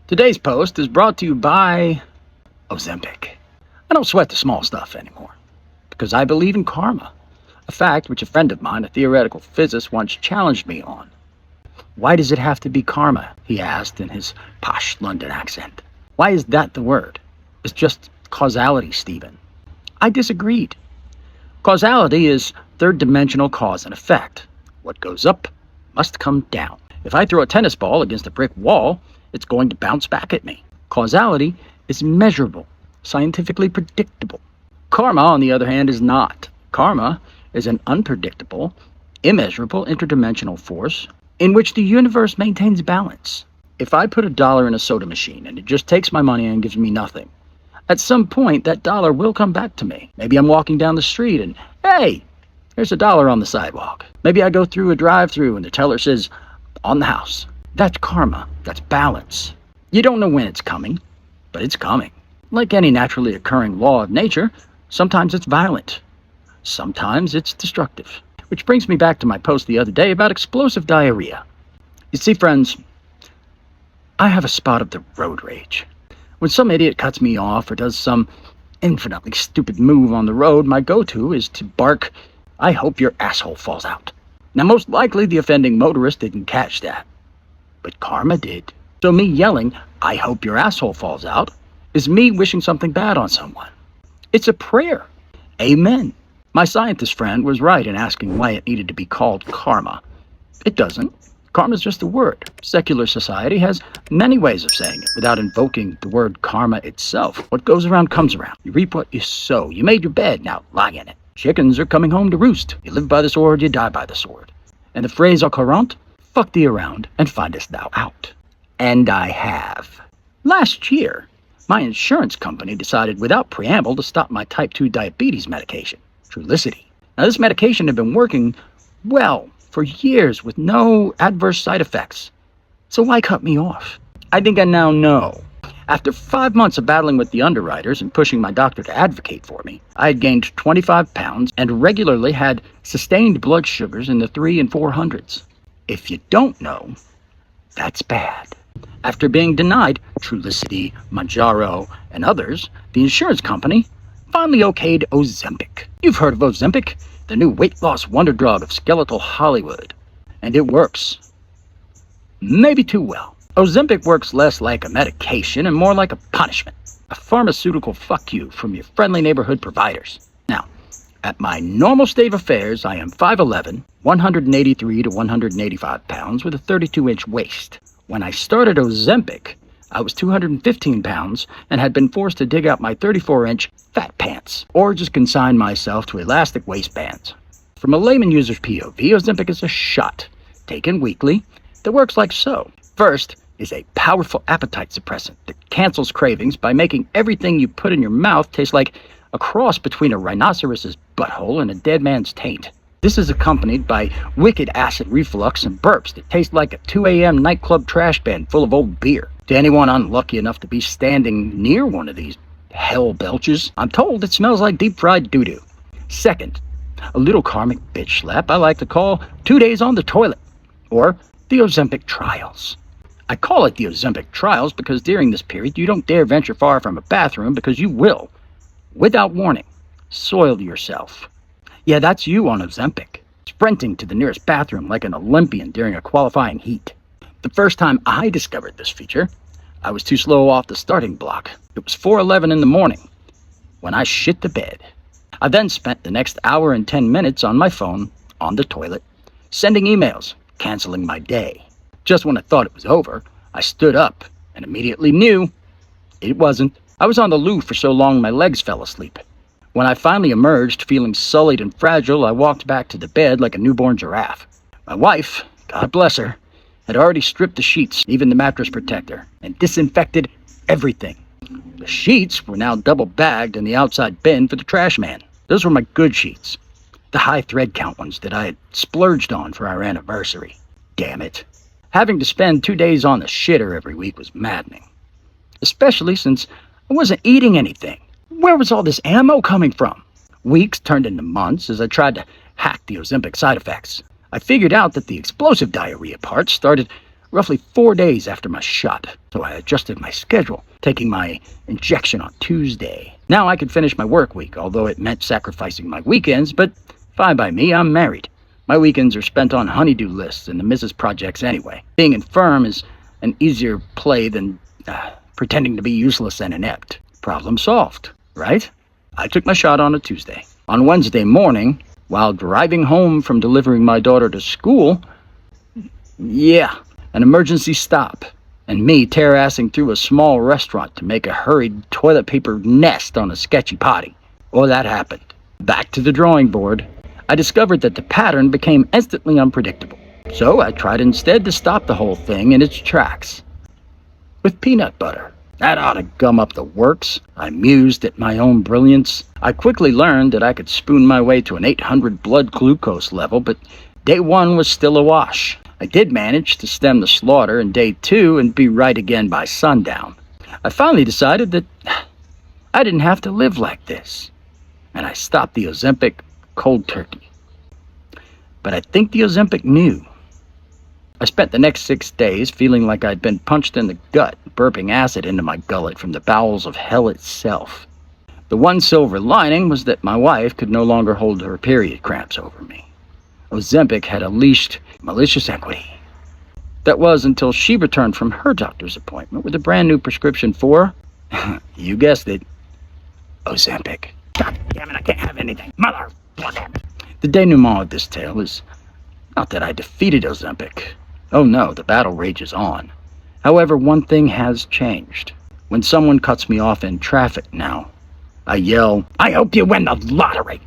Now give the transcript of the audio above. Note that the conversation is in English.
Today's post is brought to you by Ozempic. I don't sweat the small stuff anymore, because I believe in karma, a fact which a friend of mine, a theoretical physicist, once challenged me on. Why does it have to be karma? He asked in his posh London accent. Why is that the word? It's just causality, Stephen. I disagreed. Causality is third-dimensional cause and effect. What goes up must come down. If I throw a tennis ball against a brick wall, it's going to bounce back at me. Causality is measurable, scientifically predictable. Karma, on the other hand, is not. Karma is an unpredictable, immeasurable interdimensional force in which the universe maintains balance. If I put $1 in a soda machine and it just takes my money and gives me nothing, at some point that dollar will come back to me. Maybe I'm walking down the street and, hey, there's $1 on the sidewalk. Maybe I go through a drive-thru and the teller says, on the house. That's karma. That's balance. You don't know when it's coming, but it's coming. Like any naturally occurring law of nature, sometimes it's violent. Sometimes it's destructive. Which brings me back to my post the other day about explosive diarrhea. You see, friends, I have a spot of the road rage. When some idiot cuts me off or does some infinitely stupid move on the road, my go-to is to bark, "I hope your asshole falls out." Now, most likely the offending motorist didn't catch that, but karma did. So me yelling, "I hope your asshole falls out," is me wishing something bad on someone. It's a prayer. Amen. My scientist friend was right in asking why it needed to be called karma. It doesn't. Karma is just a word. Secular society has many ways of saying it without invoking the word karma itself. What goes around comes around. You reap what you sow. You made your bed, now lie in it. Chickens are coming home to roost. You live by the sword, you die by the sword. And the phrase au courant, fuck thee around and findest thou out. And I have. Last year, my insurance company decided without preamble to stop my type 2 diabetes medication, Perilously. Now, this medication had been working well for years with no adverse side effects. So why cut me off? I think I now know. After 5 months of battling with the underwriters and pushing my doctor to advocate for me, I had gained 25 pounds and regularly had sustained blood sugars in the 300s and 400s. If you don't know, that's bad. After being denied Trulicity, Manjaro, and others, the insurance company finally okayed Ozempic. You've heard of Ozempic, the new weight loss wonder drug of skeletal Hollywood. And it works. Maybe too well. Ozempic works less like a medication and more like a punishment. A pharmaceutical fuck you from your friendly neighborhood providers. Now, at my normal state of affairs, I am 5'11", 183 to 185 pounds with a 32-inch waist. When I started Ozempic, I was 215 pounds and had been forced to dig out my 34-inch fat pants, or just consign myself to elastic waistbands. From a layman user's POV, Ozempic is a shot, taken weekly, that works like so. First is a powerful appetite suppressant that cancels cravings by making everything you put in your mouth taste like a cross between a rhinoceros's butthole and a dead man's taint. This is accompanied by wicked acid reflux and burps that taste like a 2 a.m. nightclub trash bin full of old beer. To anyone unlucky enough to be standing near one of these hell belches, I'm told it smells like deep-fried doo-doo. Second, a little karmic bitch slap I like to call 2 days on the toilet, or the Ozempic trials. I call it the Ozempic trials because during this period you don't dare venture far from a bathroom because you will, without warning, soil yourself. Yeah, that's you on Ozempic, sprinting to the nearest bathroom like an Olympian during a qualifying heat. The first time I discovered this feature, I was too slow off the starting block. It was 4:11 in the morning when I shit the bed. I then spent the next hour and 10 minutes on my phone, on the toilet, sending emails, canceling my day. Just when I thought it was over, I stood up and immediately knew it wasn't. I was on the loo for so long my legs fell asleep. When I finally emerged, feeling sullied and fragile, I walked back to the bed like a newborn giraffe. My wife, God bless her, had already stripped the sheets, even the mattress protector, and disinfected everything. The sheets were now double-bagged in the outside bin for the trash man. Those were my good sheets, the high thread count ones that I had splurged on for our anniversary. Damn it. Having to spend 2 days on the shitter every week was maddening, especially since I wasn't eating anything. Where was all this ammo coming from? Weeks turned into months as I tried to hack the Ozempic side effects. I figured out that the explosive diarrhea part started roughly 4 days after my shot, so I adjusted my schedule, taking my injection on Tuesday. Now I could finish my work week, although it meant sacrificing my weekends, but fine by me, I'm married. My weekends are spent on honeydew lists and the Mrs. projects anyway. Being infirm is an easier play than pretending to be useless and inept. Problem solved, right? I took my shot on a Tuesday. On Wednesday morning, while driving home from delivering my daughter to school, an emergency stop, and me tear-assing through a small restaurant to make a hurried toilet paper nest on a sketchy potty. Well, that happened. Back to the drawing board, I discovered that the pattern became instantly unpredictable. So I tried instead to stop the whole thing in its tracks. With peanut butter. That ought to gum up the works. I mused at my own brilliance. I quickly learned that I could spoon my way to an 800 blood glucose level, but day 1 was still a wash. I did manage to stem the slaughter in day 2 and be right again by sundown. I finally decided that I didn't have to live like this, and I stopped the Ozempic cold turkey. But I think the Ozempic knew. I spent the next 6 days feeling like I'd been punched in the gut, burping acid into my gullet from the bowels of hell itself. The one silver lining was that my wife could no longer hold her period cramps over me. Ozempic had unleashed malicious equity. That was until she returned from her doctor's appointment with a brand new prescription for, you guessed it, Ozempic. God damn it, I can't have anything. Motherfucker. The denouement of this tale is not that I defeated Ozempic. Oh no, the battle rages on. However, one thing has changed. When someone cuts me off in traffic now, I yell, "I hope you win the lottery!"